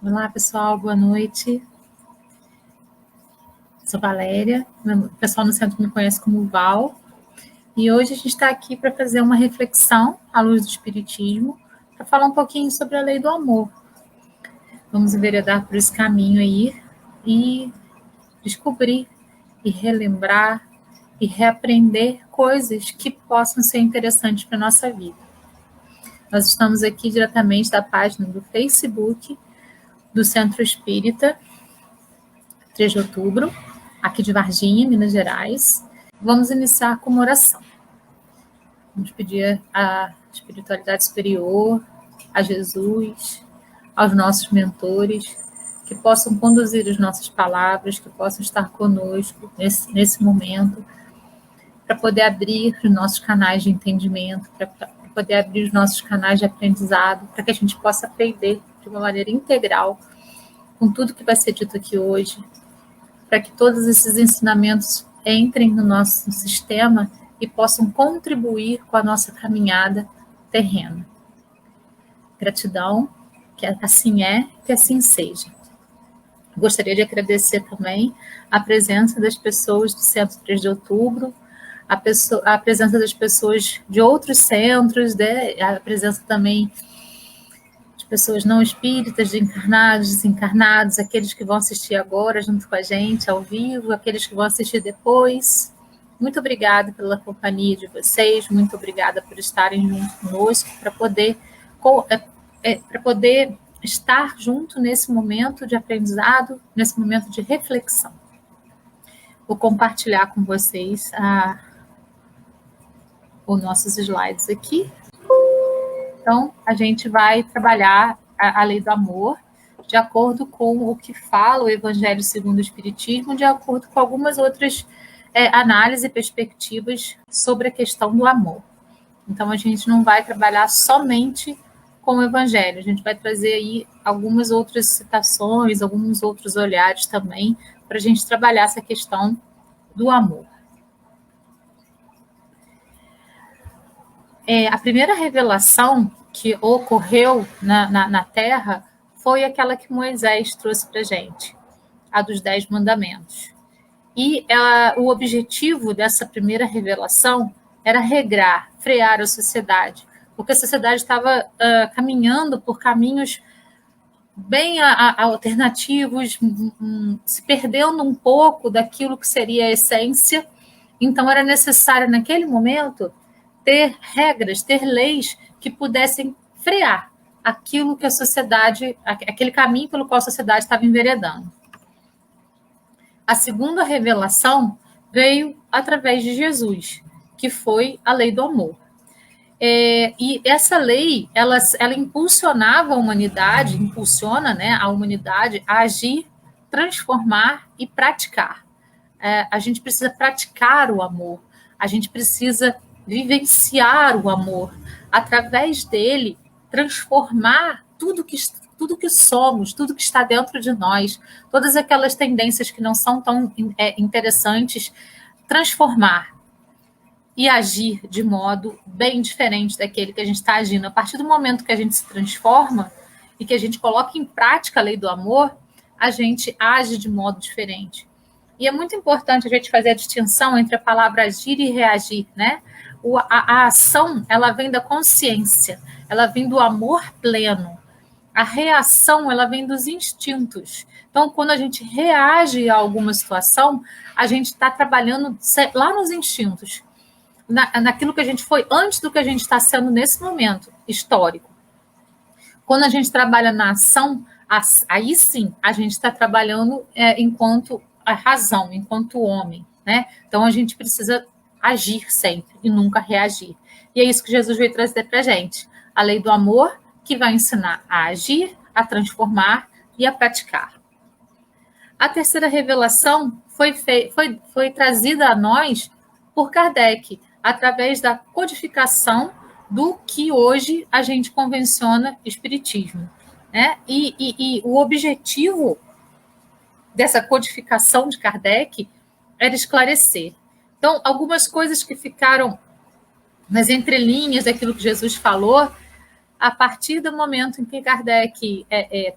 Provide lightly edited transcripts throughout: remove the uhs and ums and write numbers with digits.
Olá, pessoal, boa noite. Sou Valéria, o pessoal no centro me conhece como Val, e hoje a gente está aqui para fazer uma reflexão à luz do Espiritismo, para falar um pouquinho sobre a lei do amor. Vamos enveredar por esse caminho aí e descobrir e relembrar e reaprender coisas que possam ser interessantes para a nossa vida. Nós estamos aqui diretamente da página do Facebook do Centro Espírita 3 de outubro, aqui de Varginha, Minas Gerais. Vamos iniciar com uma oração. Vamos pedir à espiritualidade superior, a Jesus, aos nossos mentores, que possam conduzir as nossas palavras, que possam estar conosco nesse momento, para poder abrir os nossos canais de entendimento, para poder abrir os nossos canais de aprendizado, para que a gente possa aprender de uma maneira integral com tudo que vai ser dito aqui hoje, para que todos esses ensinamentos entrem no nosso sistema e possam contribuir com a nossa caminhada terrena. Gratidão, que assim é, que assim seja. Gostaria de agradecer também a presença das pessoas do Centro 3 de Outubro, a presença das pessoas de outros centros, a presença também de pessoas não espíritas, de encarnados, desencarnados, aqueles que vão assistir agora junto com a gente, ao vivo, aqueles que vão assistir depois. Muito obrigada pela companhia de vocês, muito obrigada por estarem junto conosco, para poder estar junto nesse momento de aprendizado, nesse momento de reflexão. Vou compartilhar com vocês os nossos slides aqui. Então, a gente vai trabalhar a lei do amor de acordo com o que fala o Evangelho segundo o Espiritismo, de acordo com algumas outras análises e perspectivas sobre a questão do amor. Então, a gente não vai trabalhar somente com o Evangelho, a gente vai trazer aí algumas outras citações, alguns outros olhares também, para a gente trabalhar essa questão do amor. A primeira revelação que ocorreu na Terra foi aquela que Moisés trouxe para a gente, a dos 10 mandamentos. E o objetivo dessa primeira revelação era regrar, frear a sociedade, porque a sociedade estava caminhando por caminhos bem alternativos, se perdendo um pouco daquilo que seria a essência. Então, era necessário, naquele momento, ter regras, ter leis que pudessem frear aquilo que a sociedade, aquele caminho pelo qual a sociedade estava enveredando. A segunda revelação veio através de Jesus, que foi a lei do amor. E essa lei, ela impulsionava a humanidade, impulsiona, né, a humanidade a agir, transformar e praticar. A gente precisa praticar o amor, a gente precisa vivenciar o amor, através dele transformar tudo que somos, tudo que está dentro de nós, todas aquelas tendências que não são tão interessantes, transformar e agir de modo bem diferente daquele que a gente está agindo. A partir do momento que a gente se transforma e que a gente coloca em prática a lei do amor, a gente age de modo diferente. E é muito importante a gente fazer a distinção entre a palavra agir e reagir, né? A ação, ela vem da consciência, ela vem do amor pleno. A reação, ela vem dos instintos. Então, quando a gente reage a alguma situação, a gente está trabalhando lá nos instintos, naquilo que a gente foi antes do que a gente está sendo nesse momento histórico. Quando a gente trabalha na ação, aí sim, a gente está trabalhando enquanto a razão, enquanto homem, né? Então, a gente precisa agir sempre e nunca reagir. E é isso que Jesus veio trazer para a gente. A lei do amor, que vai ensinar a agir, a transformar e a praticar. A terceira revelação foi trazida a nós por Kardec, através da codificação do que hoje a gente convenciona espiritismo, né? E o objetivo dessa codificação de Kardec era esclarecer. Então, algumas coisas que ficaram nas entrelinhas daquilo que Jesus falou, a partir do momento em que Kardec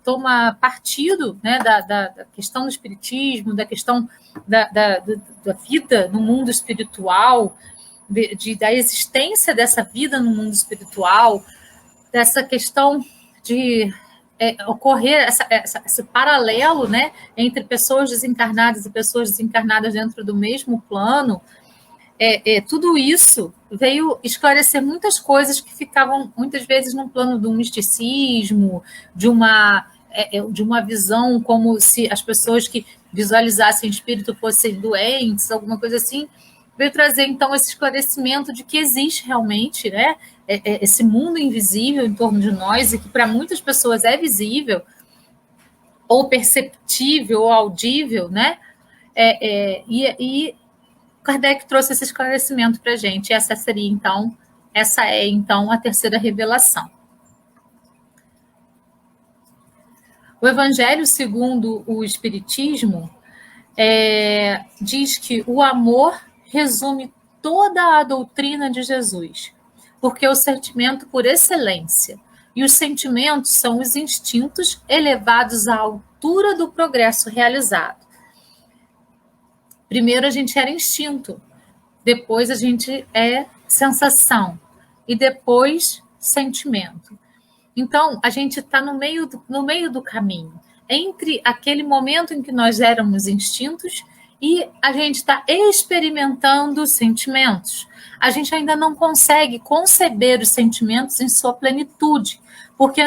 toma partido, né, da questão do espiritismo, da questão da vida no mundo espiritual, da existência dessa vida no mundo espiritual, dessa questão de ocorrer esse paralelo, né, entre pessoas desencarnadas e pessoas desencarnadas dentro do mesmo plano. Tudo isso veio esclarecer muitas coisas que ficavam muitas vezes no plano do misticismo, de uma visão como se as pessoas que visualizassem espírito fossem doentes, alguma coisa assim. Veio trazer, então, esse esclarecimento de que existe realmente, né, esse mundo invisível em torno de nós e que para muitas pessoas é visível, ou perceptível, ou audível, né? E Kardec trouxe esse esclarecimento para a gente. Essa é, então, a terceira revelação. O Evangelho segundo o Espiritismo diz que o amor resume toda a doutrina de Jesus, porque é o sentimento por excelência, e os sentimentos são os instintos elevados à altura do progresso realizado. Primeiro a gente era instinto, depois a gente é sensação, e depois sentimento. Então, a gente está no meio do caminho, entre aquele momento em que nós éramos instintos e a gente está experimentando sentimentos. A gente ainda não consegue conceber os sentimentos em sua plenitude, porque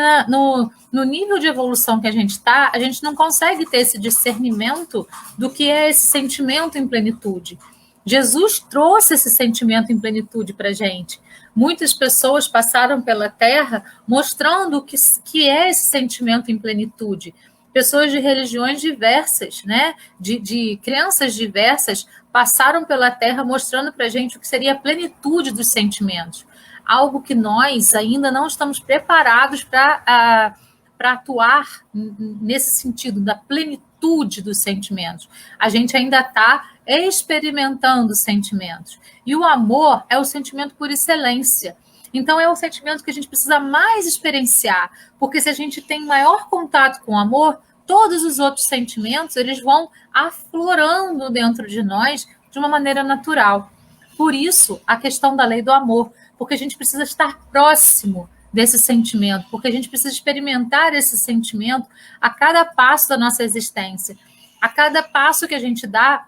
no nível de evolução que a gente está, a gente não consegue ter esse discernimento do que é esse sentimento em plenitude. Jesus trouxe esse sentimento em plenitude para a gente. Muitas pessoas passaram pela Terra mostrando o que é esse sentimento em plenitude. Pessoas de religiões diversas, né? de crenças diversas, passaram pela Terra mostrando para a gente o que seria a plenitude dos sentimentos. Algo que nós ainda não estamos preparados para atuar nesse sentido, da plenitude dos sentimentos. A gente ainda está experimentando sentimentos. E o amor é o sentimento por excelência. Então, é o sentimento que a gente precisa mais experienciar, porque se a gente tem maior contato com o amor, todos os outros sentimentos eles vão aflorando dentro de nós de uma maneira natural. Por isso, a questão da lei do amor, porque a gente precisa estar próximo desse sentimento, porque a gente precisa experimentar esse sentimento a cada passo da nossa existência. A cada passo que a gente dá,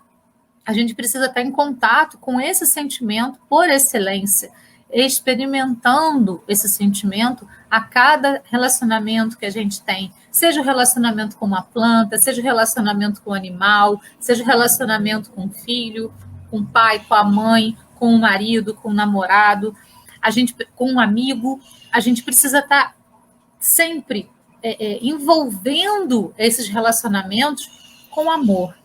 a gente precisa estar em contato com esse sentimento por excelência, experimentando esse sentimento a cada relacionamento que a gente tem, seja o relacionamento com uma planta, seja o relacionamento com o animal, seja o relacionamento com o filho, com o pai, com a mãe, com o marido, com o namorado, com um amigo. A gente precisa estar sempre envolvendo esses relacionamentos com amor,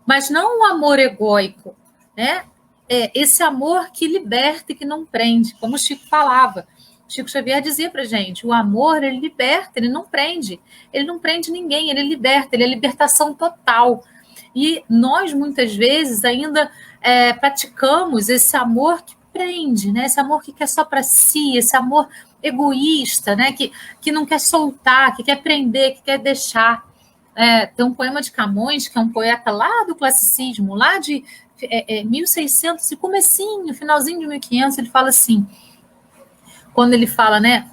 mas não um amor egóico, né? Esse amor que liberta e que não prende, como o Chico falava. Chico Xavier dizia para a gente, o amor, ele liberta, ele não prende ninguém, ele liberta, ele é libertação total. E nós, muitas vezes, ainda praticamos esse amor que prende, né? Esse amor que quer só para si, esse amor egoísta, né? Que não quer soltar, que quer prender, que quer deixar. Tem um poema de Camões, que é um poeta lá do classicismo, lá de 1600, e comecinho, finalzinho de 1500, ele fala assim, quando ele fala, né,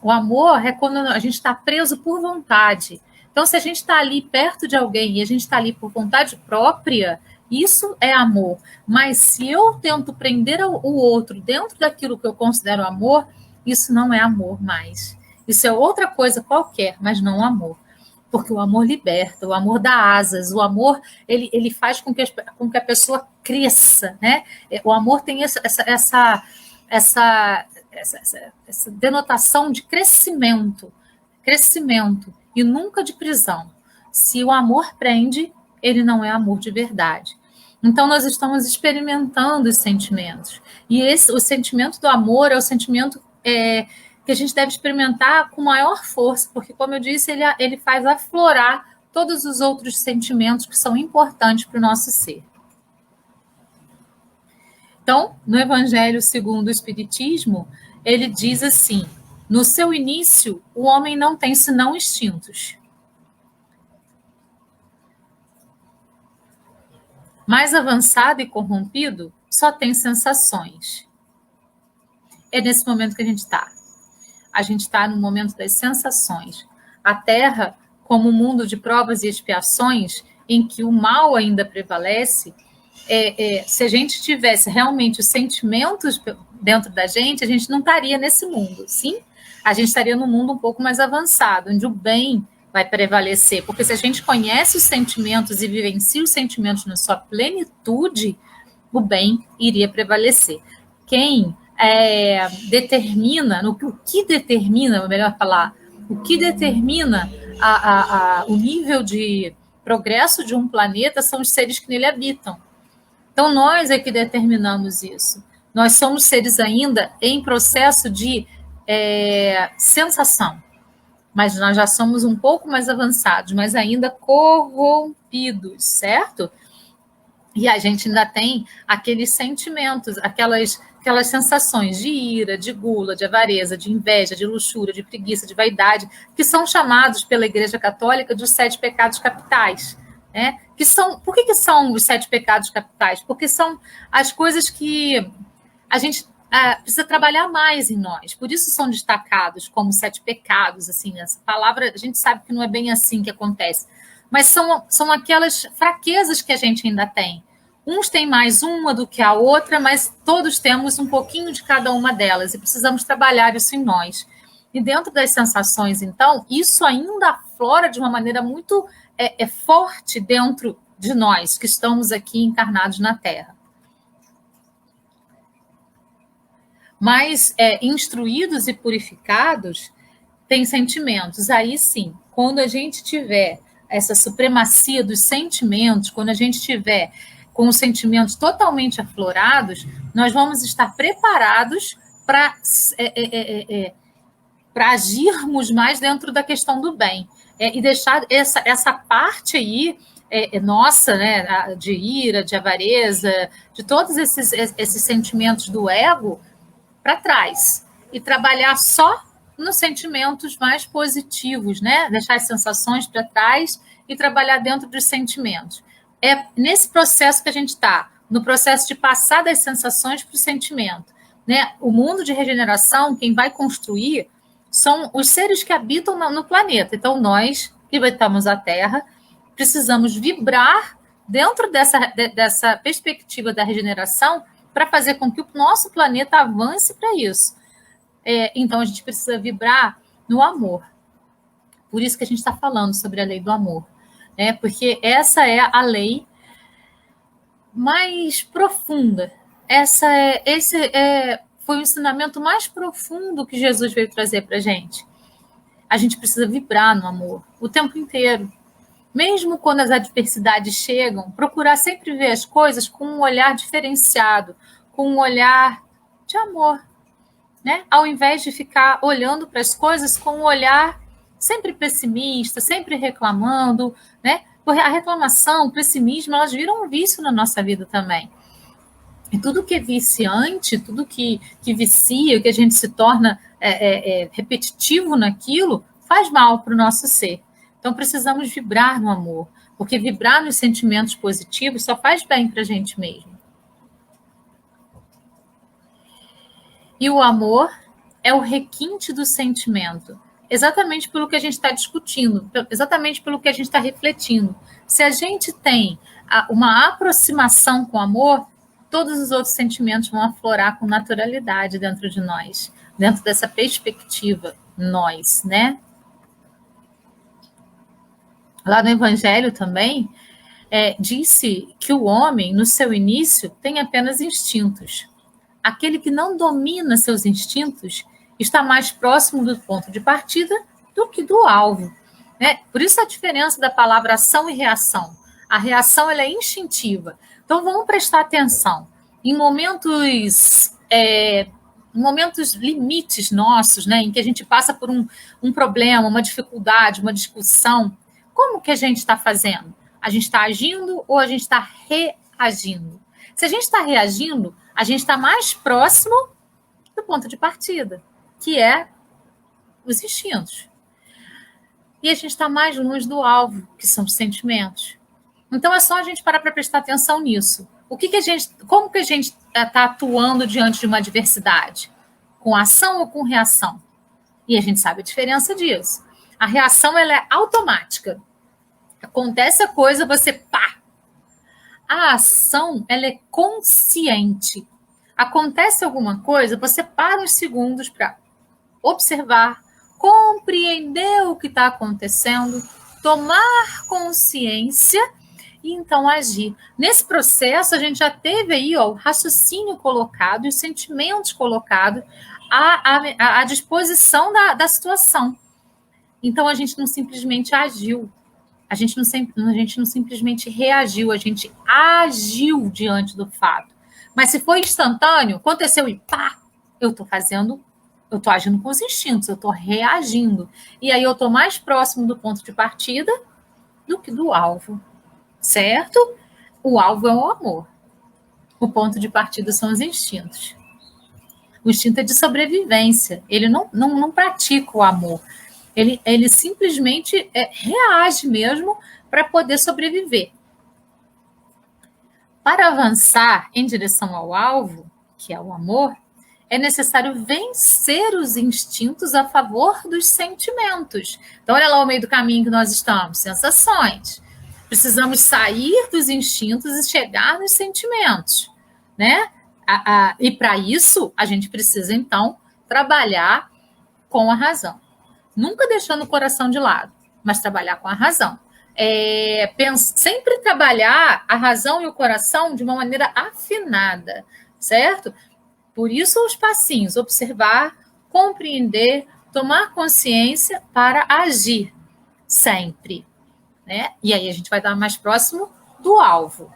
o amor é quando a gente está preso por vontade. Então, se a gente está ali perto de alguém e a gente está ali por vontade própria, isso é amor. Mas se eu tento prender o outro dentro daquilo que eu considero amor, isso não é amor mais. Isso é outra coisa qualquer, mas não amor. Porque o amor liberta, o amor dá asas, o amor ele faz com que a pessoa cresça, né? O amor tem essa denotação de crescimento e nunca de prisão. Se o amor prende, ele não é amor de verdade. Então, nós estamos experimentando os sentimentos. E o sentimento do amor é o sentimento que a gente deve experimentar com maior força, porque, como eu disse, ele faz aflorar todos os outros sentimentos que são importantes para o nosso ser. Então, no Evangelho segundo o Espiritismo, ele diz assim, No seu início, o homem não tem senão instintos. Mais avançado e corrompido, só tem sensações. É nesse momento que a gente está. A gente está no momento das sensações. A Terra, como um mundo de provas e expiações, em que o mal ainda prevalece, se a gente tivesse realmente os sentimentos dentro da gente, a gente não estaria nesse mundo, sim? A gente estaria num mundo um pouco mais avançado, onde o bem vai prevalecer, porque se a gente conhece os sentimentos e vivencia os sentimentos na sua plenitude, o bem iria prevalecer. Quem determina, o que determina, melhor falar, o que determina o nível de progresso de um planeta são os seres que nele habitam. Então, nós é que determinamos isso. Nós somos seres ainda em processo de sensação, mas nós já somos um pouco mais avançados, mas ainda corrompidos, certo? E a gente ainda tem aqueles sentimentos, aquelas sensações de ira, de gula, de avareza, de inveja, de luxúria, de preguiça, de vaidade, que são chamados pela Igreja Católica dos 7 pecados capitais. Né? Por que são os 7 pecados capitais? Porque são as coisas que a gente precisa trabalhar mais em nós. Por isso são destacados como 7 pecados. Assim, essa palavra, a gente sabe que não é bem assim que acontece. Mas são aquelas fraquezas que a gente ainda tem. Uns têm mais uma do que a outra, mas todos temos um pouquinho de cada uma delas e precisamos trabalhar isso em nós. E dentro das sensações, então, isso ainda aflora de uma maneira muito forte dentro de nós que estamos aqui encarnados na Terra. Mas instruídos e purificados têm sentimentos. Aí sim, quando a gente tiver essa supremacia dos sentimentos, quando a gente tiver com os sentimentos totalmente aflorados, nós vamos estar preparados para agirmos mais dentro da questão do bem. E deixar essa parte aí nossa, né, de ira, de avareza, de todos esses sentimentos do ego para trás. E trabalhar só nos sentimentos mais positivos, né? Deixar as sensações para trás e trabalhar dentro dos sentimentos. É nesse processo que a gente está, no processo de passar das sensações para o sentimento. Né? O mundo de regeneração, quem vai construir, são os seres que habitam no planeta. Então, nós, que habitamos a Terra, precisamos vibrar dentro dessa perspectiva da regeneração para fazer com que o nosso planeta avance para isso. Então, a gente precisa vibrar no amor. Por isso que a gente está falando sobre a lei do amor. Porque essa é a lei mais profunda. Esse foi o ensinamento mais profundo que Jesus veio trazer para a gente. A gente precisa vibrar no amor o tempo inteiro. Mesmo quando as adversidades chegam, procurar sempre ver as coisas com um olhar diferenciado, com um olhar de amor. Né? Ao invés de ficar olhando para as coisas com um olhar sempre pessimista, sempre reclamando, né? Porque a reclamação, o pessimismo, elas viram um vício na nossa vida também. E tudo que é viciante, tudo que vicia, que a gente se torna repetitivo naquilo, faz mal para o nosso ser. Então, precisamos vibrar no amor, porque vibrar nos sentimentos positivos só faz bem para a gente mesmo. E o amor é o requinte do sentimento, exatamente pelo que a gente está discutindo, exatamente pelo que a gente está refletindo. Se a gente tem uma aproximação com o amor, todos os outros sentimentos vão aflorar com naturalidade dentro de nós, dentro dessa perspectiva, nós, né? Lá no Evangelho também, disse que o homem, no seu início, tem apenas instintos. Aquele que não domina seus instintos está mais próximo do ponto de partida do que do alvo. Né? Por isso a diferença da palavra ação e reação. A reação ela é instintiva. Então vamos prestar atenção. Em momentos limites nossos, né, em que a gente passa por um problema, uma dificuldade, uma discussão, como que a gente está fazendo? A gente está agindo ou a gente está reagindo? Se a gente está reagindo, a gente está mais próximo do ponto de partida, que é os instintos. E a gente está mais longe do alvo, que são os sentimentos. Então é só a gente parar para prestar atenção nisso. Como que a gente está atuando diante de uma adversidade? Com ação ou com reação? E a gente sabe a diferença disso. A reação ela é automática. Acontece a coisa, você pá. A ação ela é consciente. Acontece alguma coisa, você para uns segundos para observar, compreender o que está acontecendo, tomar consciência e então agir. Nesse processo, a gente já teve aí o raciocínio colocado, os sentimentos colocados à disposição da situação. Então, a gente não simplesmente agiu, a gente não simplesmente reagiu, a gente agiu diante do fato. Mas se foi instantâneo, aconteceu e pá, eu estou agindo com os instintos, eu estou reagindo. E aí eu estou mais próximo do ponto de partida do que do alvo, certo? O alvo é o amor. O ponto de partida são os instintos. O instinto é de sobrevivência. Ele não pratica o amor. Ele simplesmente reage mesmo para poder sobreviver. Para avançar em direção ao alvo, que é o amor, é necessário vencer os instintos a favor dos sentimentos. Então, olha lá o meio do caminho que nós estamos, sensações. Precisamos sair dos instintos e chegar nos sentimentos, né? E para isso, a gente precisa, então, trabalhar com a razão. Nunca deixando o coração de lado, mas trabalhar com a razão. Sempre trabalhar a razão e o coração de uma maneira afinada, certo? Por isso, os passinhos, observar, compreender, tomar consciência para agir sempre, né? E aí a gente vai estar mais próximo do alvo.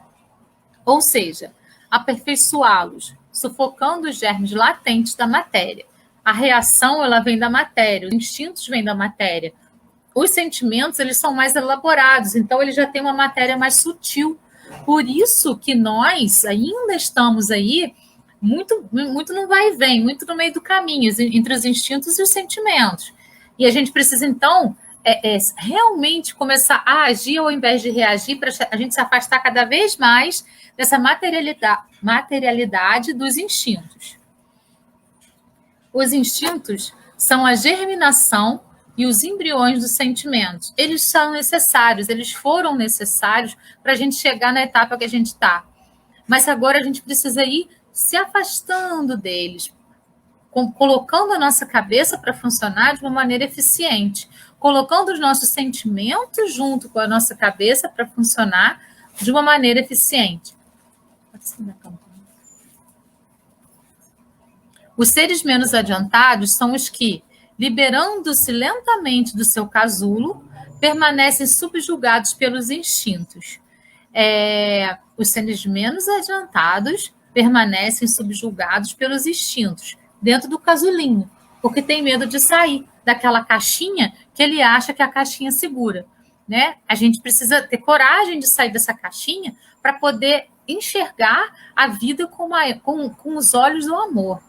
Ou seja, aperfeiçoá-los, sufocando os germes latentes da matéria. A reação, ela vem da matéria, os instintos vêm da matéria. Os sentimentos, eles são mais elaborados, então ele já tem uma matéria mais sutil. Por isso que nós ainda estamos aí muito no vai e vem, muito no meio do caminho, entre os instintos e os sentimentos. E a gente precisa, então, realmente começar a agir ao invés de reagir, para a gente se afastar cada vez mais dessa materialidade dos instintos. Os instintos são a germinação e os embriões dos sentimentos. Eles são necessários, eles foram necessários para a gente chegar na etapa que a gente está. Mas agora a gente precisa ir se afastando deles, colocando a nossa cabeça para funcionar de uma maneira eficiente, colocando os nossos sentimentos junto com a nossa cabeça para funcionar de uma maneira eficiente. Os seres menos adiantados são os que, liberando-se lentamente do seu casulo, permanecem subjugados pelos instintos. Os seres menos adiantados permanecem subjugados pelos instintos, dentro do casulinho, porque tem medo de sair daquela caixinha que ele acha que a caixinha segura, né? A gente precisa ter coragem de sair dessa caixinha para poder enxergar a vida com os olhos do amor.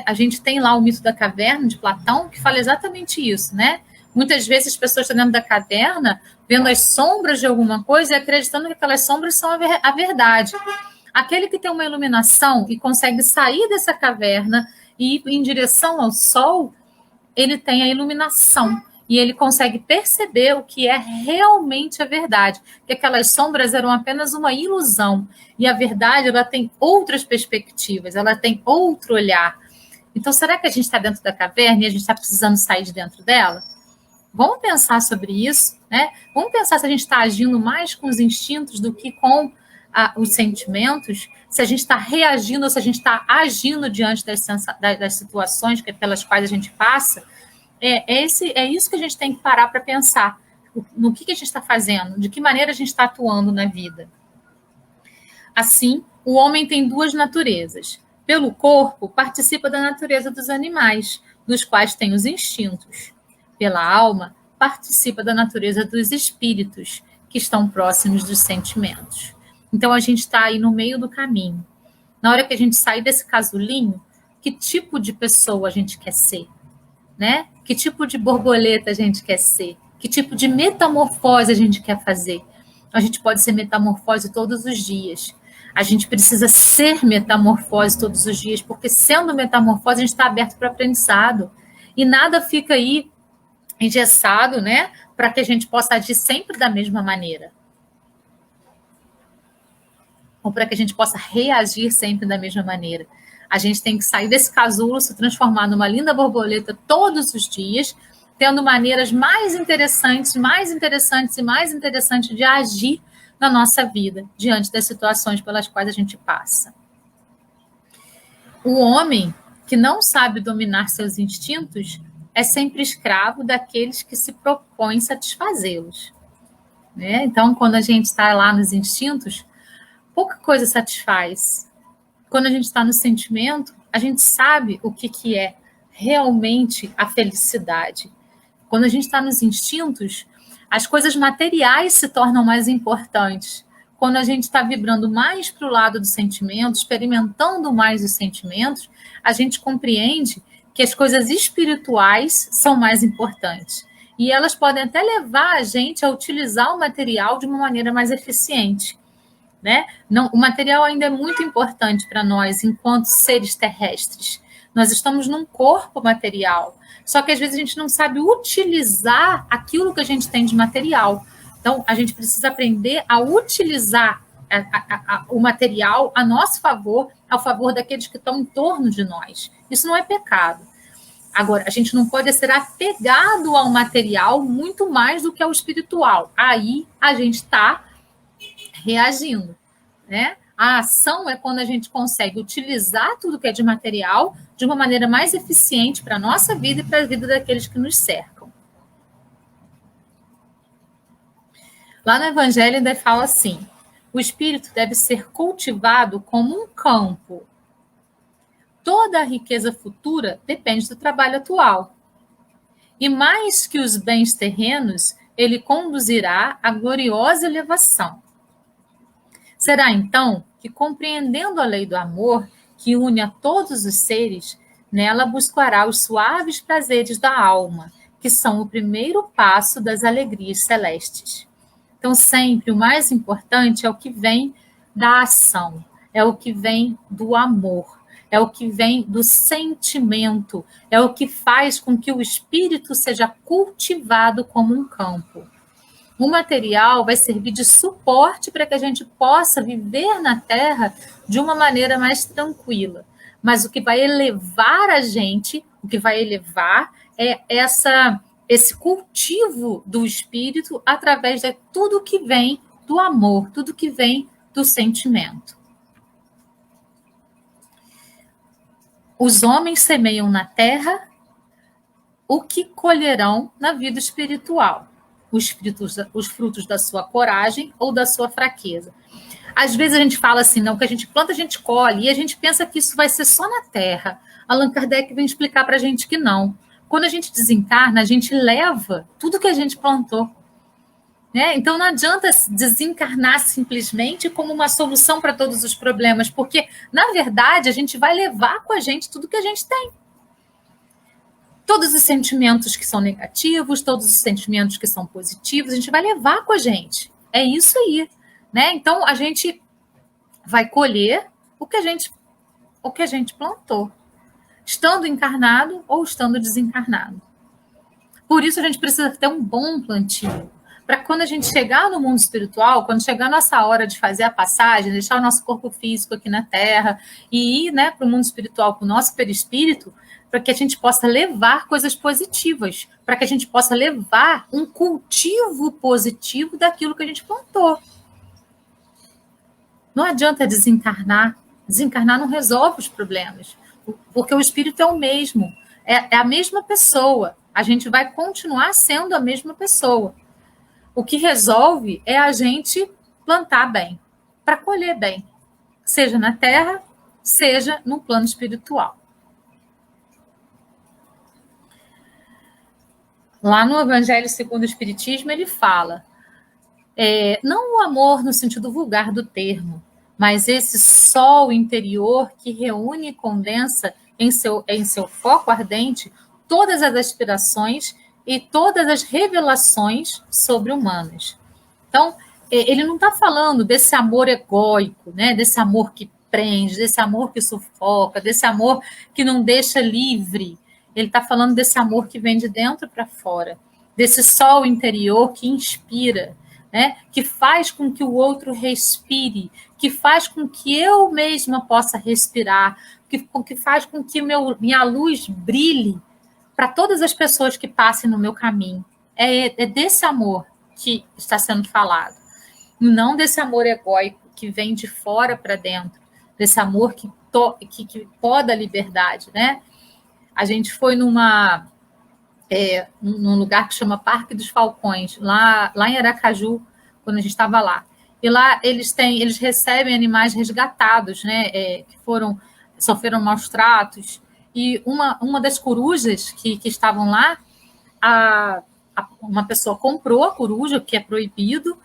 A gente tem lá o mito da caverna de Platão, que fala exatamente isso, né? Muitas vezes as pessoas estão dentro da caverna, vendo as sombras de alguma coisa e acreditando que aquelas sombras são a verdade. Aquele que tem uma iluminação e consegue sair dessa caverna e ir em direção ao sol, ele tem a iluminação e ele consegue perceber o que é realmente a verdade, que aquelas sombras eram apenas uma ilusão e a verdade ela tem outras perspectivas, ela tem outro olhar. Então, será que a gente está dentro da caverna e a gente está precisando sair de dentro dela? Vamos pensar sobre isso, né? Vamos pensar se a gente está agindo mais com os instintos do que com os sentimentos, se a gente está reagindo ou se a gente está agindo diante das situações pelas quais a gente passa. É isso que a gente tem que parar para pensar. No que a gente está fazendo, de que maneira a gente está atuando na vida. Assim, o homem tem duas naturezas. Pelo corpo, participa da natureza dos animais, dos quais tem os instintos. Pela alma, participa da natureza dos espíritos, que estão próximos dos sentimentos. Então, a gente está aí no meio do caminho. Na hora que a gente sair desse casulinho, que tipo de pessoa a gente quer ser? Né? Que tipo de borboleta a gente quer ser? Que tipo de metamorfose a gente quer fazer? A gente pode ser metamorfose todos os dias. A gente precisa ser metamorfose todos os dias, porque sendo metamorfose, a gente está aberto para o aprendizado. E nada fica aí engessado, né? Para que a gente possa agir sempre da mesma maneira. Ou para que a gente possa reagir sempre da mesma maneira. A gente tem que sair desse casulo, se transformar numa linda borboleta todos os dias, tendo maneiras mais interessantes e mais interessantes de agir na nossa vida, diante das situações pelas quais a gente passa. O homem que não sabe dominar seus instintos é sempre escravo daqueles que se propõem satisfazê-los. Né? Então, quando a gente está lá nos instintos, pouca coisa satisfaz. Quando a gente está no sentimento, a gente sabe o que é realmente a felicidade. Quando a gente está nos instintos, as coisas materiais se tornam mais importantes. Quando a gente está vibrando mais para o lado do sentimento, experimentando mais os sentimentos, a gente compreende que as coisas espirituais são mais importantes. E elas podem até levar a gente a utilizar o material de uma maneira mais eficiente. Né? Não, o material ainda é muito importante para nós, enquanto seres terrestres. Nós estamos num corpo material, só que às vezes a gente não sabe utilizar aquilo que a gente tem de material. Então, a gente precisa aprender a utilizar o material a nosso favor, ao favor daqueles que estão em torno de nós. Isso não é pecado. Agora, a gente não pode ser apegado ao material muito mais do que ao espiritual. Aí a gente está reagindo, né? A ação é quando a gente consegue utilizar tudo que é de material de uma maneira mais eficiente para a nossa vida e para a vida daqueles que nos cercam. Lá no Evangelho ainda fala assim: o espírito deve ser cultivado como um campo. Toda a riqueza futura depende do trabalho atual. E mais que os bens terrenos, ele conduzirá à gloriosa elevação. Será, então, que, compreendendo a lei do amor, que une a todos os seres, nela buscará os suaves prazeres da alma, que são o primeiro passo das alegrias celestes. Então, sempre o mais importante é o que vem da ação, é o que vem do amor, é o que vem do sentimento, é o que faz com que o espírito seja cultivado como um campo. O material vai servir de suporte para que a gente possa viver na Terra de uma maneira mais tranquila. Mas o que vai elevar a gente, o que vai elevar é esse cultivo do espírito através de tudo que vem do amor, tudo que vem do sentimento. Os homens semeiam na Terra o que colherão na vida espiritual. Os frutos da sua coragem ou da sua fraqueza. Às vezes a gente fala assim, não, que a gente planta, a gente colhe, e a gente pensa que isso vai ser só na Terra. Allan Kardec vem explicar para a gente que não. Quando a gente desencarna, a gente leva tudo que a gente plantou. Né? Então não adianta desencarnar simplesmente como uma solução para todos os problemas, porque, na verdade, a gente vai levar com a gente tudo que a gente tem. Todos os sentimentos que são negativos, todos os sentimentos que são positivos, a gente vai levar com a gente. É isso aí. Né? Então, a gente vai colher o que a gente plantou, estando encarnado ou estando desencarnado. Por isso, a gente precisa ter um bom plantio. Para quando a gente chegar no mundo espiritual, quando chegar a nossa hora de fazer a passagem, deixar o nosso corpo físico aqui na Terra e ir, né, para o mundo espiritual, para o nosso perispírito, para que a gente possa levar coisas positivas, para que a gente possa levar um cultivo positivo daquilo que a gente plantou. Não adianta desencarnar. Desencarnar não resolve os problemas, porque o espírito é o mesmo, é a mesma pessoa. A gente vai continuar sendo a mesma pessoa. O que resolve é a gente plantar bem, para colher bem, seja na Terra, seja no plano espiritual. Lá no Evangelho segundo o Espiritismo, ele fala, não o amor no sentido vulgar do termo, mas esse sol interior que reúne e condensa em seu foco ardente todas as aspirações e todas as revelações sobre-humanas. Então, ele não está falando desse amor egóico, né? Desse amor que prende, desse amor que sufoca, desse amor que não deixa livre. Ele está falando desse amor que vem de dentro para fora, desse sol interior que inspira, né? Que faz com que o outro respire, que faz com que eu mesma possa respirar, que faz com que minha luz brilhe para todas as pessoas que passem no meu caminho. É desse amor que está sendo falado, não desse amor egóico que vem de fora para dentro, desse amor que poda a liberdade, né? A gente foi num lugar que chama Parque dos Falcões, lá em Aracaju, quando a gente estava lá. E lá eles recebem animais resgatados, né? Que sofreram maus tratos. E uma das corujas que estavam lá, uma pessoa comprou a coruja, que é proibido,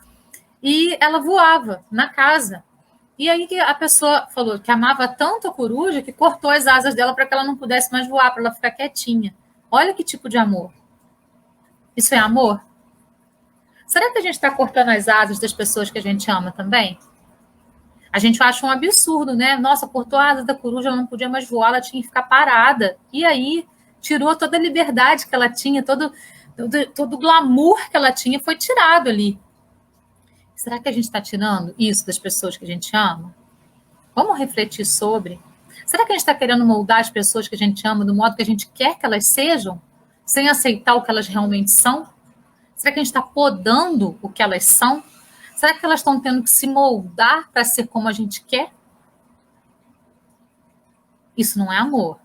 e ela voava na casa. E aí a pessoa falou que amava tanto a coruja que cortou as asas dela para que ela não pudesse mais voar, para ela ficar quietinha. Olha que tipo de amor. Isso é amor? Será que a gente está cortando as asas das pessoas que a gente ama também? A gente acha um absurdo, né? Nossa, cortou a asa da coruja, ela não podia mais voar, ela tinha que ficar parada. E aí tirou toda a liberdade que ela tinha, todo o glamour que ela tinha foi tirado ali. Será que a gente está tirando isso das pessoas que a gente ama? Vamos refletir sobre. Será que a gente está querendo moldar as pessoas que a gente ama do modo que a gente quer que elas sejam, sem aceitar o que elas realmente são? Será que a gente está podando o que elas são? Será que elas estão tendo que se moldar para ser como a gente quer? Isso não é amor.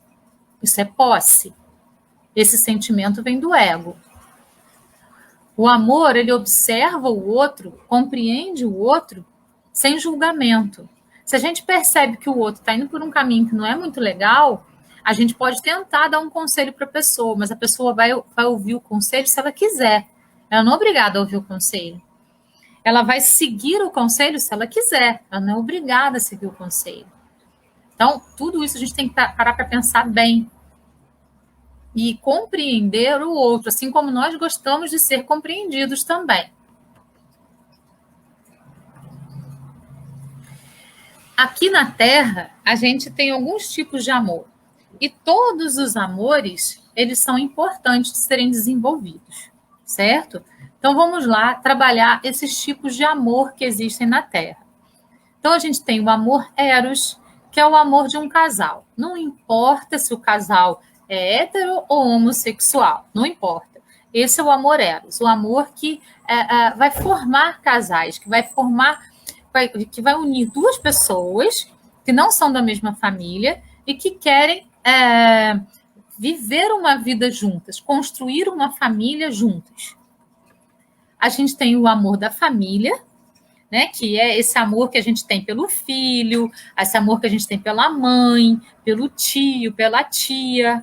Isso é posse. Esse sentimento vem do ego. O amor, ele observa o outro, compreende o outro, sem julgamento. Se a gente percebe que o outro está indo por um caminho que não é muito legal, a gente pode tentar dar um conselho para a pessoa, mas a pessoa vai ouvir o conselho se ela quiser. Ela não é obrigada a ouvir o conselho. Ela vai seguir o conselho se ela quiser. Ela não é obrigada a seguir o conselho. Então, tudo isso a gente tem que parar para pensar bem. E compreender o outro, assim como nós gostamos de ser compreendidos também. Aqui na Terra, a gente tem alguns tipos de amor. E todos os amores, eles são importantes de serem desenvolvidos, certo? Então, vamos lá trabalhar esses tipos de amor que existem na Terra. Então, a gente tem o amor eros, que é o amor de um casal. Não importa se o casal é hétero ou homossexual, não importa. Esse é o amor eros, o amor que vai formar casais, que vai unir duas pessoas que não são da mesma família e que querem viver uma vida juntas, construir uma família juntas. A gente tem o amor da família, né, que é esse amor que a gente tem pelo filho, esse amor que a gente tem pela mãe, pelo tio, pela tia.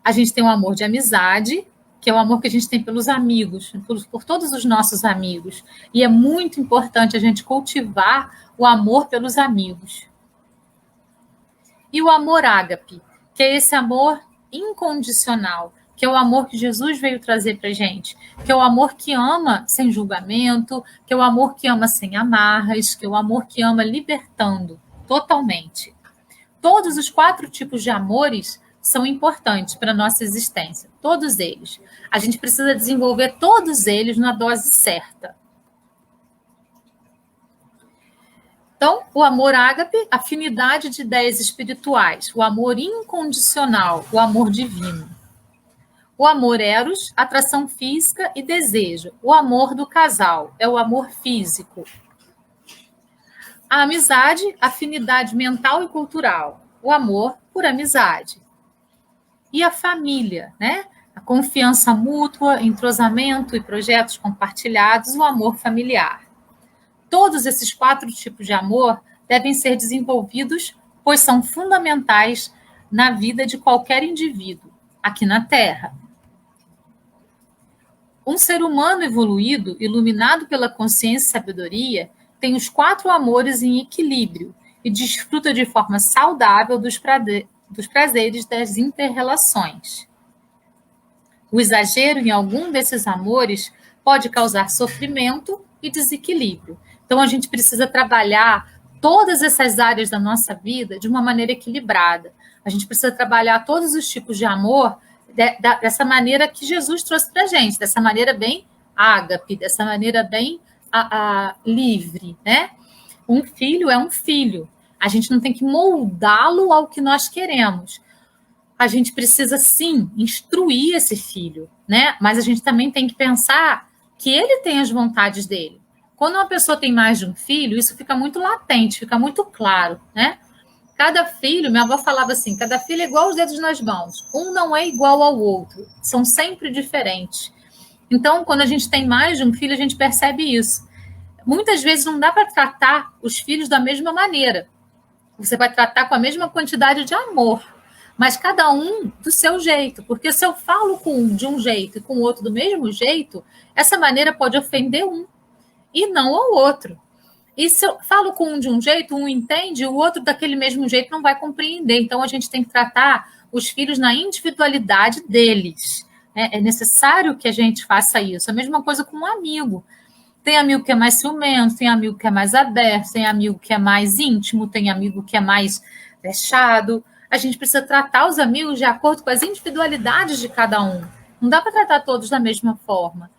A gente tem o amor de amizade, que é o amor que a gente tem pelos amigos, por todos os nossos amigos. E é muito importante a gente cultivar o amor pelos amigos. E o amor ágape, que é esse amor incondicional, que é o amor que Jesus veio trazer para a gente, que é o amor que ama sem julgamento, que é o amor que ama sem amarras, que é o amor que ama libertando totalmente. Todos os 4 tipos de amores são importantes para a nossa existência, todos eles. A gente precisa desenvolver todos eles na dose certa. Então, o amor ágape, afinidade de ideias espirituais, o amor incondicional, o amor divino. O amor eros, atração física e desejo. O amor do casal é o amor físico. A amizade, afinidade mental e cultural. O amor por amizade. E a família, né? A confiança mútua, entrosamento e projetos compartilhados, o amor familiar. Todos esses 4 tipos de amor devem ser desenvolvidos, pois são fundamentais na vida de qualquer indivíduo, aqui na Terra. Um ser humano evoluído, iluminado pela consciência e sabedoria, tem os 4 amores em equilíbrio e desfruta de forma saudável dos prazeres das inter-relações. O exagero em algum desses amores pode causar sofrimento e desequilíbrio. Então, a gente precisa trabalhar todas essas áreas da nossa vida de uma maneira equilibrada. A gente precisa trabalhar todos os tipos de amor dessa maneira que Jesus trouxe para a gente, dessa maneira bem ágape, dessa maneira bem livre, né? Um filho é um filho. A gente não tem que moldá-lo ao que nós queremos. A gente precisa, sim, instruir esse filho, né? Mas a gente também tem que pensar que ele tem as vontades dele. Quando uma pessoa tem mais de um filho, isso fica muito latente, fica muito claro, né? Cada filho, minha avó falava assim, cada filho é igual aos dedos nas mãos. Um não é igual ao outro. São sempre diferentes. Então, quando a gente tem mais de um filho, a gente percebe isso. Muitas vezes não dá para tratar os filhos da mesma maneira. Você vai tratar com a mesma quantidade de amor, mas cada um do seu jeito. Porque se eu falo com um de um jeito e com o outro do mesmo jeito, essa maneira pode ofender um e não ao outro. E se eu falo com um de um jeito, um entende, o outro daquele mesmo jeito não vai compreender. Então, a gente tem que tratar os filhos na individualidade deles. É necessário que a gente faça isso. A mesma coisa com um amigo. Tem amigo que é mais ciumento, tem amigo que é mais aberto, tem amigo que é mais íntimo, tem amigo que é mais fechado. A gente precisa tratar os amigos de acordo com as individualidades de cada um. Não dá para tratar todos da mesma forma.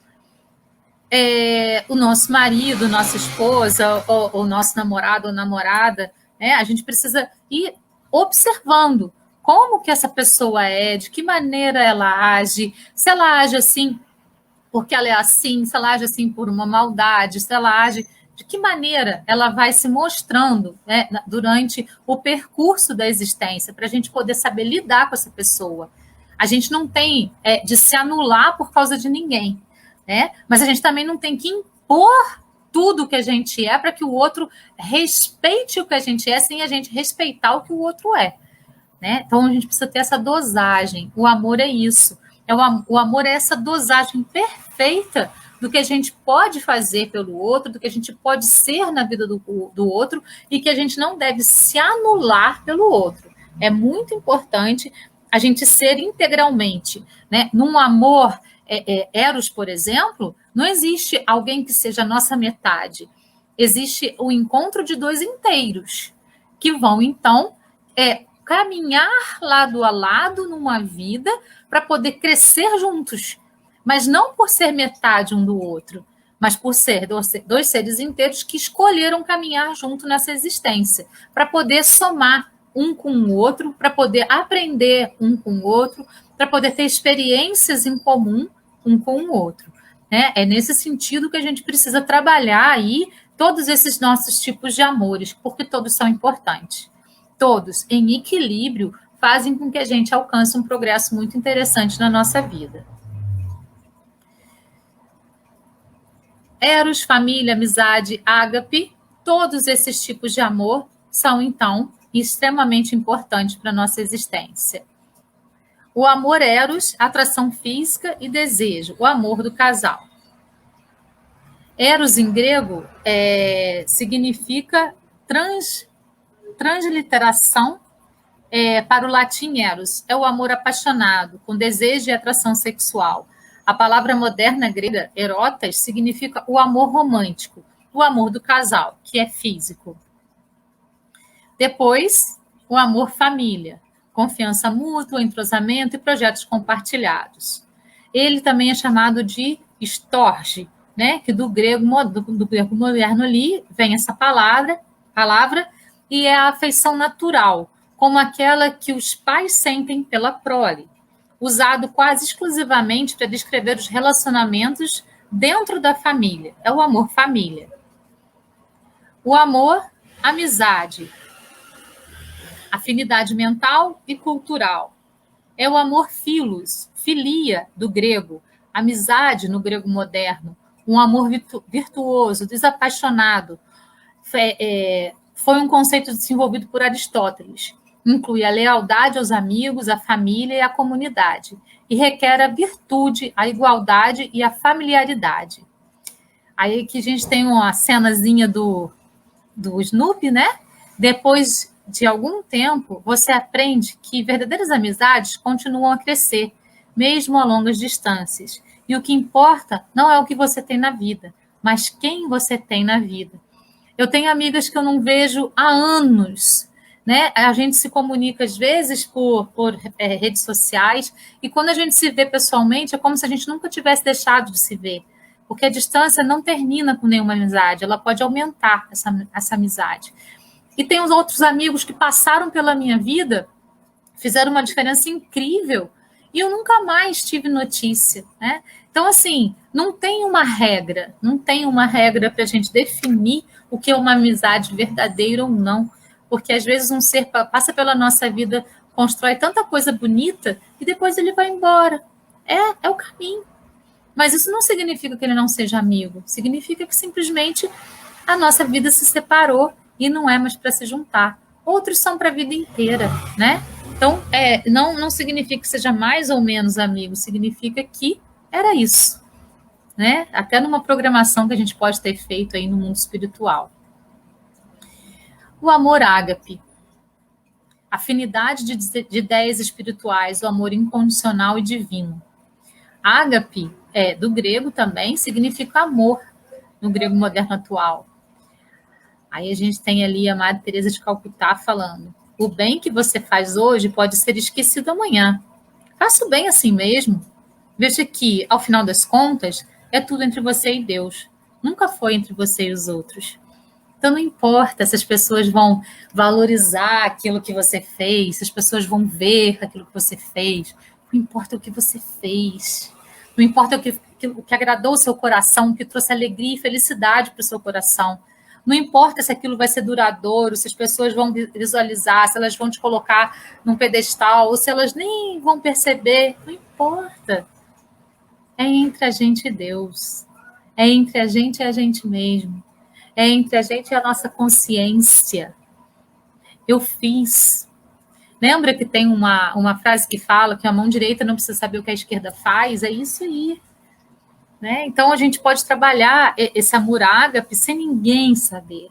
O nosso marido, nossa esposa, o nosso namorado ou namorada, né? A gente precisa ir observando como que essa pessoa é, de que maneira ela age, se ela age assim porque ela é assim, se ela age assim por uma maldade, se ela age, de que maneira ela vai se mostrando, né, durante o percurso da existência, para a gente poder saber lidar com essa pessoa. A gente não tem de se anular por causa de ninguém, né? Mas a gente também não tem que impor tudo o que a gente é para que o outro respeite o que a gente é sem a gente respeitar o que o outro é, né? Então a gente precisa ter essa dosagem. O amor é isso. O amor é essa dosagem perfeita do que a gente pode fazer pelo outro, do que a gente pode ser na vida do outro e que a gente não deve se anular pelo outro. É muito importante a gente ser integralmente, né? Num amor eros, por exemplo, não existe alguém que seja a nossa metade. Existe o encontro de dois inteiros que vão, então, caminhar lado a lado numa vida para poder crescer juntos, mas não por ser metade um do outro, mas por ser dois seres inteiros que escolheram caminhar junto nessa existência, para poder somar um com o outro, para poder aprender um com o outro, para poder ter experiências em comum um com o outro, né? É nesse sentido que a gente precisa trabalhar aí todos esses nossos tipos de amores, porque todos são importantes. Todos, em equilíbrio, fazem com que a gente alcance um progresso muito interessante na nossa vida. Eros, família, amizade, ágape, todos esses tipos de amor são, então, extremamente importantes para a nossa existência. O amor eros, atração física e desejo, o amor do casal. Eros, em grego, significa transliteração para o latim eros, é o amor apaixonado, com desejo e atração sexual. A palavra moderna grega, erotas, significa o amor romântico, o amor do casal, que é físico. Depois, o amor família, confiança mútua, entrosamento e projetos compartilhados. Ele também é chamado de storge, né? Que do grego moderno ali vem essa palavra, e é a afeição natural, como aquela que os pais sentem pela prole, usado quase exclusivamente para descrever os relacionamentos dentro da família. É o amor família. O amor amizade, afinidade mental e cultural. É o amor philos, filia do grego, amizade no grego moderno, um amor virtuoso, desapaixonado. Foi um conceito desenvolvido por Aristóteles. Inclui a lealdade aos amigos, à família e à comunidade. E requer a virtude, a igualdade e a familiaridade. Aí que a gente tem uma cenazinha do Snoopy, né? Depois de algum tempo, você aprende que verdadeiras amizades continuam a crescer, mesmo a longas distâncias. E o que importa não é o que você tem na vida, mas quem você tem na vida. Eu tenho amigas que eu não vejo há anos, né? A gente se comunica às vezes por redes sociais, e quando a gente se vê pessoalmente, é como se a gente nunca tivesse deixado de se ver. Porque a distância não termina com nenhuma amizade, ela pode aumentar essa amizade. E tem os outros amigos que passaram pela minha vida, fizeram uma diferença incrível, e eu nunca mais tive notícia, né? Então, assim, não tem uma regra para a gente definir o que é uma amizade verdadeira ou não, porque às vezes um ser passa pela nossa vida, constrói tanta coisa bonita, e depois ele vai embora. É o caminho. Mas isso não significa que ele não seja amigo, significa que simplesmente a nossa vida se separou e não é mais para se juntar. Outros são para a vida inteira, né? Então, não significa que seja mais ou menos amigo, significa que era isso, né? Até numa programação que a gente pode ter feito aí no mundo espiritual. O amor ágape, afinidade de ideias espirituais, o amor incondicional e divino. Ágape, do grego também, significa amor, no grego moderno atual. Aí a gente tem ali a Madre Teresa de Calcutá falando: o bem que você faz hoje pode ser esquecido amanhã. Faça o bem assim mesmo. Veja que, ao final das contas, é tudo entre você e Deus. Nunca foi entre você e os outros. Então não importa se as pessoas vão valorizar aquilo que você fez, se as pessoas vão ver aquilo que você fez. Não importa o que você fez. Não importa o que agradou o seu coração, o que trouxe alegria e felicidade para o seu coração. Não importa se aquilo vai ser duradouro, se as pessoas vão visualizar, se elas vão te colocar num pedestal, ou se elas nem vão perceber. Não importa. É entre a gente e Deus. É entre a gente e a gente mesmo. É entre a gente e a nossa consciência. Eu fiz. Lembra que tem uma frase que fala que a mão direita não precisa saber o que a esquerda faz? É isso aí. Né? Então, a gente pode trabalhar esse amor ágape sem ninguém saber.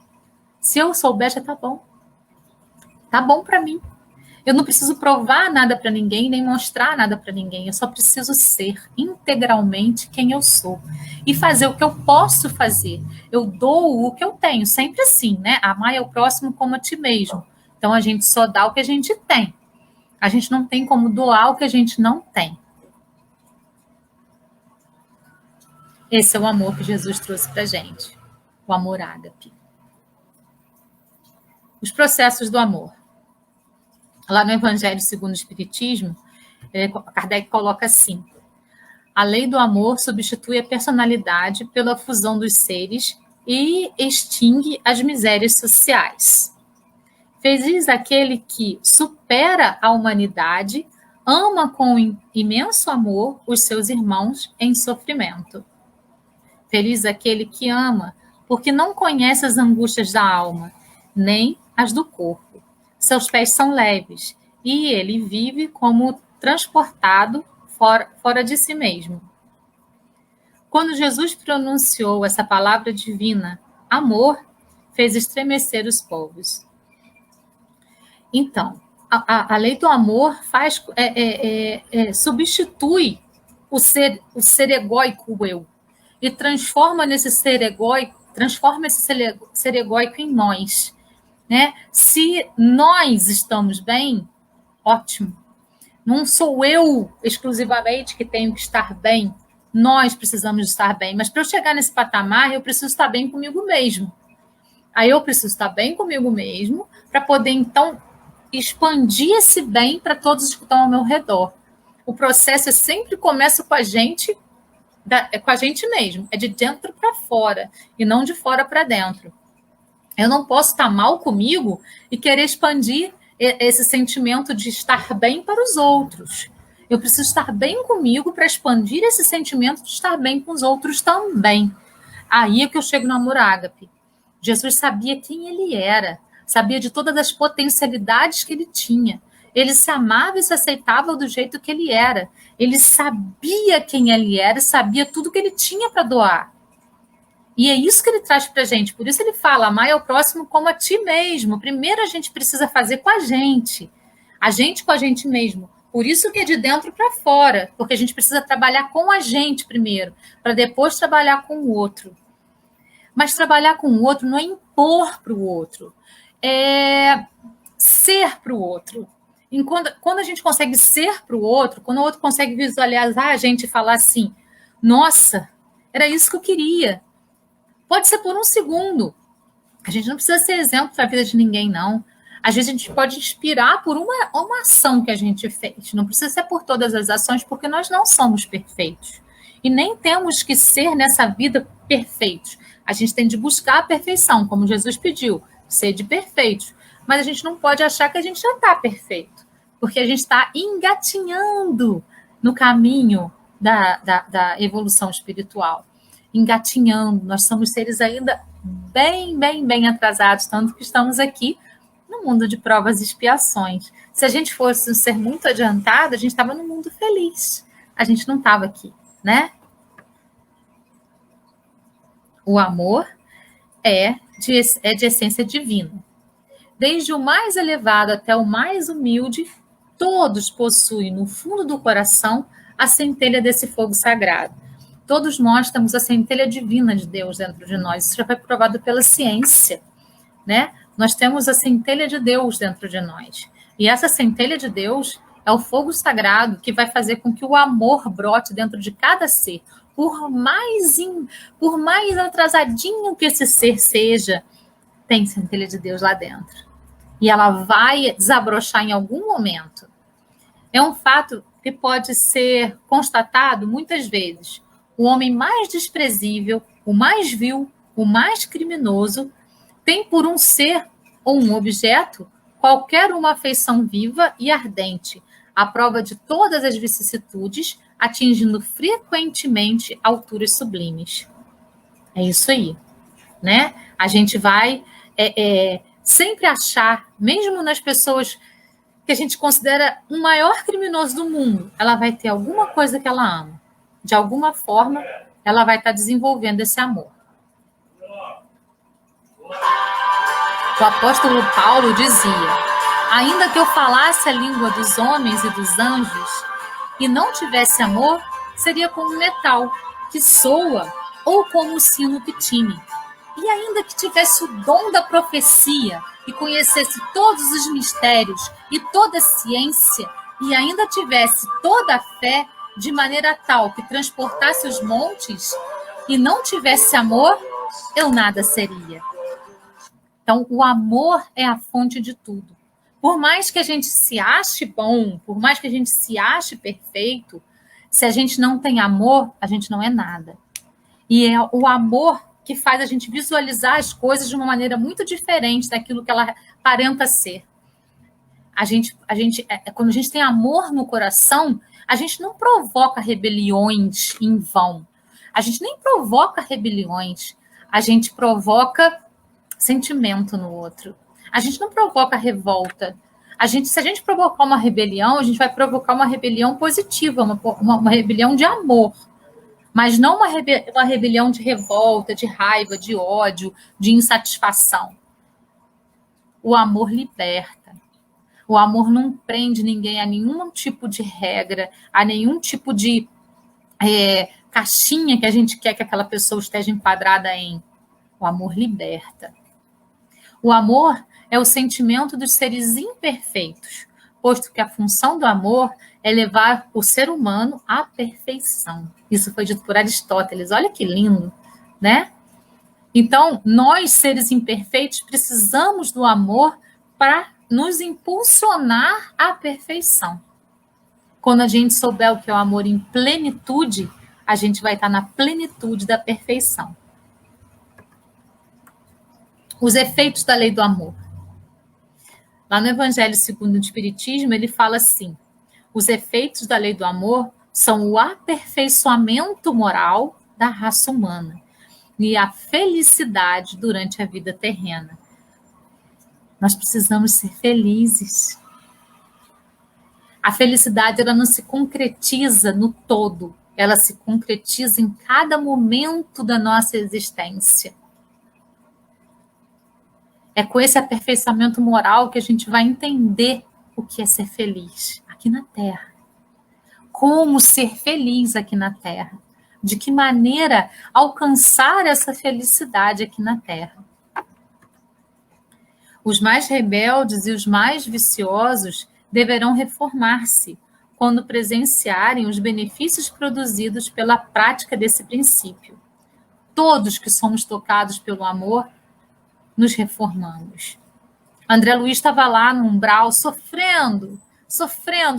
Se eu souber, já tá bom. Tá bom para mim. Eu não preciso provar nada para ninguém, nem mostrar nada para ninguém. Eu só preciso ser integralmente quem eu sou. E fazer o que eu posso fazer. Eu dou o que eu tenho. Sempre assim, né? Amar é o próximo como a ti mesmo. Então, a gente só dá o que a gente tem. A gente não tem como doar o que a gente não tem. Esse é o amor que Jesus trouxe para a gente, o amor ágape. Os processos do amor. Lá no Evangelho segundo o Espiritismo, Kardec coloca assim: a lei do amor substitui a personalidade pela fusão dos seres e extingue as misérias sociais. Feliz aquele que supera a humanidade, ama com imenso amor os seus irmãos em sofrimento. Feliz aquele que ama, porque não conhece as angústias da alma, nem as do corpo. Seus pés são leves, e ele vive como transportado fora de si mesmo. Quando Jesus pronunciou essa palavra divina, amor, fez estremecer os povos. Então, a lei do amor substitui o ser egóico eu, e transforma esse ser egóico em nós, né? Se nós estamos bem, ótimo. Não sou eu exclusivamente que tenho que estar bem. Nós precisamos estar bem. Mas para eu chegar nesse patamar, eu preciso estar bem comigo mesmo. Aí eu preciso estar bem comigo mesmo para poder, então, expandir esse bem para todos que estão ao meu redor. O processo sempre começa com a gente mesmo, é de dentro para fora e não de fora para dentro. Eu não posso estar mal comigo e querer expandir esse sentimento de estar bem para os outros. Eu preciso estar bem comigo para expandir esse sentimento de estar bem com os outros também. Aí é que eu chego no amor ágape. Jesus sabia quem ele era, sabia de todas as potencialidades que ele tinha. Ele se amava e se aceitava do jeito que ele era. Ele sabia quem ele era, sabia tudo que ele tinha para doar. E é isso que ele traz para a gente. Por isso ele fala, amar ao próximo como a ti mesmo. Primeiro a gente precisa fazer com a gente com a gente mesmo. Por isso que é de dentro para fora, porque a gente precisa trabalhar com a gente primeiro, para depois trabalhar com o outro. Mas trabalhar com o outro não é impor para o outro, é ser para o outro. E quando a gente consegue ser para o outro, quando o outro consegue visualizar a gente e falar assim, nossa, era isso que eu queria. Pode ser por um segundo. A gente não precisa ser exemplo para a vida de ninguém, não. Às vezes a gente pode inspirar por uma ação que a gente fez. Não precisa ser por todas as ações, porque nós não somos perfeitos. E nem temos que ser nessa vida perfeitos. A gente tem de buscar a perfeição, como Jesus pediu, ser de perfeitos. Mas a gente não pode achar que a gente já está perfeito, porque a gente está engatinhando no caminho da evolução espiritual. Engatinhando, nós somos seres ainda bem atrasados, tanto que estamos aqui no mundo de provas e expiações. Se a gente fosse um ser muito adiantado, a gente estava no mundo feliz. A gente não estava aqui, né? O amor é de essência divina. Desde o mais elevado até o mais humilde, todos possuem no fundo do coração a centelha desse fogo sagrado. Todos nós temos a centelha divina de Deus dentro de nós. Isso já foi provado pela ciência, né? Nós temos a centelha de Deus dentro de nós. E essa centelha de Deus é o fogo sagrado que vai fazer com que o amor brote dentro de cada ser. Por mais atrasadinho que esse ser seja, tem centelha de Deus lá dentro. E ela vai desabrochar em algum momento. É um fato que pode ser constatado muitas vezes. O homem mais desprezível, o mais vil, o mais criminoso, tem por um ser ou um objeto qualquer uma afeição viva e ardente, à prova de todas as vicissitudes, atingindo frequentemente alturas sublimes. É isso aí, né? A gente vai sempre achar, mesmo nas pessoas que a gente considera o maior criminoso do mundo, ela vai ter alguma coisa que ela ama. De alguma forma, ela vai estar desenvolvendo esse amor. O apóstolo Paulo dizia: ainda que eu falasse a língua dos homens e dos anjos e não tivesse amor, seria como metal que soa ou como o sino que tine. E ainda que tivesse o dom da profecia e conhecesse todos os mistérios e toda a ciência e ainda tivesse toda a fé de maneira tal que transportasse os montes e não tivesse amor, eu nada seria. Então, o amor é a fonte de tudo. Por mais que a gente se ache bom, por mais que a gente se ache perfeito, se a gente não tem amor, a gente não é nada. E é o amor que faz a gente visualizar as coisas de uma maneira muito diferente daquilo que ela aparenta ser. Quando a gente tem amor no coração, a gente não provoca rebeliões em vão. A gente nem provoca rebeliões. A gente provoca sentimento no outro. A gente não provoca revolta. Se a gente provocar uma rebelião, a gente vai provocar uma rebelião positiva, uma rebelião de amor. Mas não uma rebelião de revolta, de raiva, de ódio, de insatisfação. O amor liberta. O amor não prende ninguém a nenhum tipo de regra, a nenhum tipo de caixinha que a gente quer que aquela pessoa esteja enquadrada em. O amor liberta. O amor é o sentimento dos seres imperfeitos, posto que a função do amor é levar o ser humano à perfeição. Isso foi dito por Aristóteles. Olha que lindo, né? Então, nós, seres imperfeitos, precisamos do amor para nos impulsionar à perfeição. Quando a gente souber o que é o amor em plenitude, a gente vai estar na plenitude da perfeição. Os efeitos da lei do amor. Lá no Evangelho segundo o Espiritismo, ele fala assim: os efeitos da lei do amor são o aperfeiçoamento moral da raça humana e a felicidade durante a vida terrena. Nós precisamos ser felizes. A felicidade, ela não se concretiza no todo, ela se concretiza em cada momento da nossa existência. É com esse aperfeiçoamento moral que a gente vai entender o que é ser feliz aqui na Terra. Como ser feliz aqui na Terra. De que maneira alcançar essa felicidade aqui na Terra. Os mais rebeldes e os mais viciosos deverão reformar-se quando presenciarem os benefícios produzidos pela prática desse princípio. Todos que somos tocados pelo amor, nos reformamos. André Luiz estava lá no umbral, sofrendo,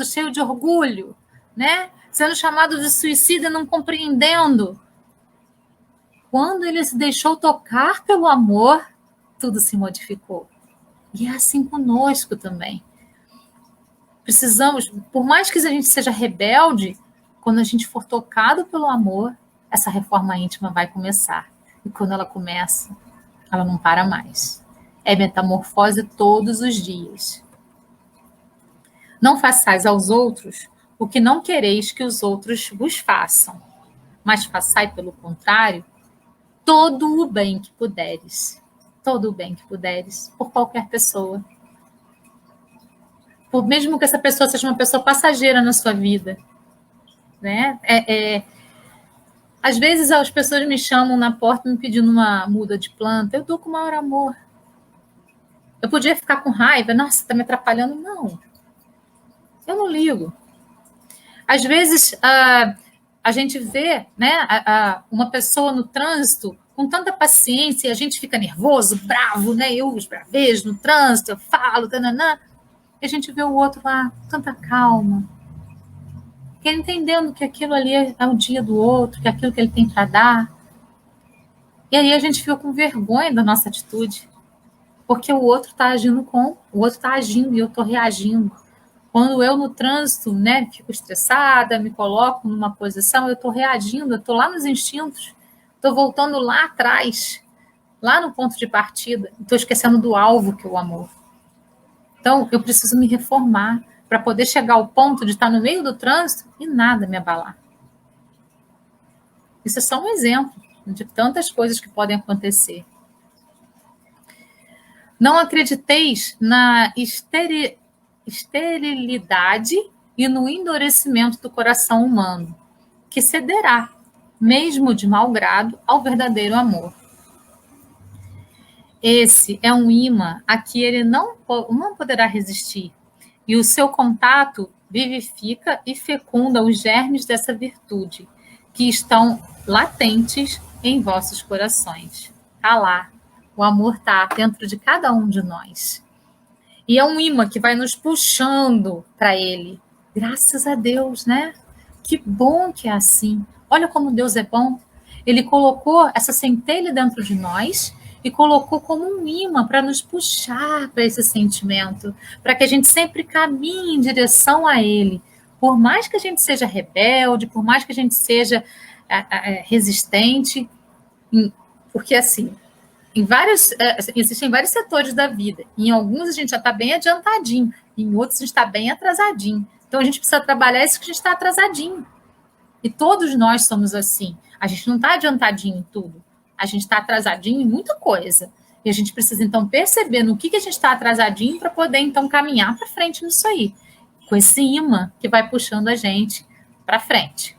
cheio de orgulho, né? Sendo chamado de suicida e não compreendendo. Quando ele se deixou tocar pelo amor, tudo se modificou. E é assim conosco também. Precisamos, por mais que a gente seja rebelde, quando a gente for tocado pelo amor, essa reforma íntima vai começar. E quando ela começa, ela não para mais. É metamorfose todos os dias. Não façais aos outros o que não quereis que os outros vos façam, mas façai, pelo contrário, todo o bem que puderes. Todo o bem que puderes, por qualquer pessoa. Por mesmo que essa pessoa seja uma pessoa passageira na sua vida. Né? Às vezes as pessoas me chamam na porta me pedindo uma muda de planta, eu dou com o maior amor. Eu podia ficar com raiva, nossa, está me atrapalhando. Não, eu não ligo. Às vezes a gente vê, né, uma pessoa no trânsito com tanta paciência e a gente fica nervoso, bravo, né? Eu os bravejos no trânsito, eu falo, tananã, e a gente vê o outro lá com tanta calma, que ele entendendo que aquilo ali é o dia do outro, que é aquilo que ele tem para dar. E aí a gente fica com vergonha da nossa atitude, porque o outro está agindo e eu estou reagindo. Quando eu no trânsito, né, fico estressada, me coloco numa posição, eu estou reagindo, eu estou lá nos instintos, estou voltando lá atrás, lá no ponto de partida, estou esquecendo do alvo que é o amor. Então, eu preciso me reformar para poder chegar ao ponto de estar no meio do trânsito e nada me abalar. Isso é só um exemplo de tantas coisas que podem acontecer. Não acrediteis na esterilidade e no endurecimento do coração humano, que cederá, mesmo de mau grado, ao verdadeiro amor. Esse é um imã a que ele não poderá resistir, e o seu contato vivifica e fecunda os germes dessa virtude, que estão latentes em vossos corações. Está lá, o amor está dentro de cada um de nós. E é um imã que vai nos puxando para ele. Graças a Deus, né? Que bom que é assim. Olha como Deus é bom. Ele colocou essa centelha dentro de nós e colocou como um imã para nos puxar para esse sentimento, para que a gente sempre caminhe em direção a ele. Por mais que a gente seja rebelde, por mais que a gente seja resistente, porque assim, existem vários setores da vida. Em alguns a gente já está bem adiantadinho, em outros a gente está bem atrasadinho. Então a gente precisa trabalhar isso que a gente está atrasadinho. E todos nós somos assim. A gente não está adiantadinho em tudo. A gente está atrasadinho em muita coisa. E a gente precisa, então, perceber no que a gente está atrasadinho para poder, então, caminhar para frente nisso aí. Com esse imã que vai puxando a gente para frente.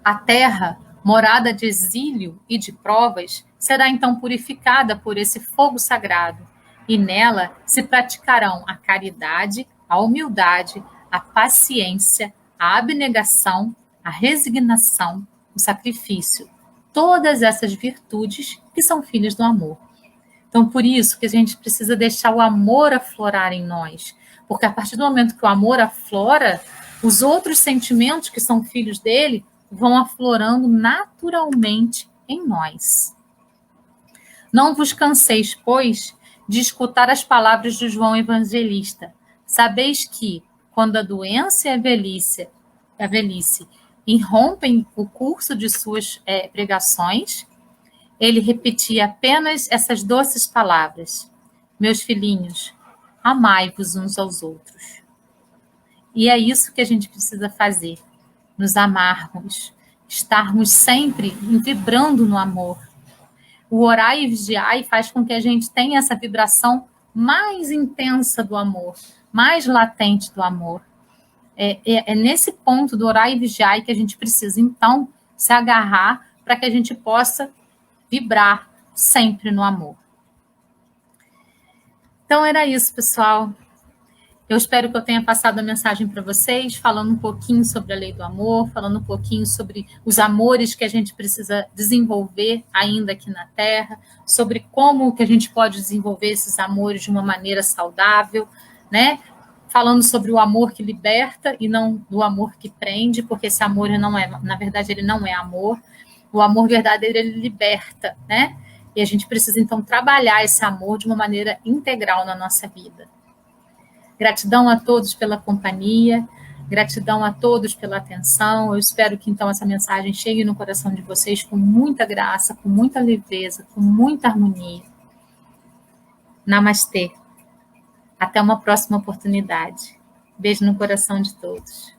A terra, morada de exílio e de provas, será, então, purificada por esse fogo sagrado. E nela se praticarão a caridade, a humildade, a paciência, a abnegação, a resignação, o sacrifício. Todas essas virtudes que são filhas do amor. Então, por isso que a gente precisa deixar o amor aflorar em nós. Porque a partir do momento que o amor aflora, os outros sentimentos que são filhos dele vão aflorando naturalmente em nós. Não vos canseis, pois, de escutar as palavras de João Evangelista. Sabeis que, quando a doença e a velhice irrompem o curso de suas pregações, ele repetia apenas essas doces palavras: meus filhinhos, amai-vos uns aos outros. E é isso que a gente precisa fazer. nos amarmos, estarmos sempre vibrando no amor. O orar e vigiar faz com que a gente tenha essa vibração mais intensa do amor, mais latente do amor. É nesse ponto do orar e vigiar que a gente precisa, então, se agarrar para que a gente possa vibrar sempre no amor. Então, era isso, pessoal. Eu espero que eu tenha passado a mensagem para vocês, falando um pouquinho sobre a lei do amor, falando um pouquinho sobre os amores que a gente precisa desenvolver ainda aqui na Terra, sobre como que a gente pode desenvolver esses amores de uma maneira saudável, né? Falando sobre o amor que liberta e não do amor que prende, porque esse amor não é, na verdade, ele não é amor. O amor verdadeiro, ele liberta, né? E a gente precisa, então, trabalhar esse amor de uma maneira integral na nossa vida. Gratidão a todos pela companhia, gratidão a todos pela atenção. Eu espero que, então, essa mensagem chegue no coração de vocês com muita graça, com muita leveza, com muita harmonia. Namastê. Até uma próxima oportunidade. Beijo no coração de todos.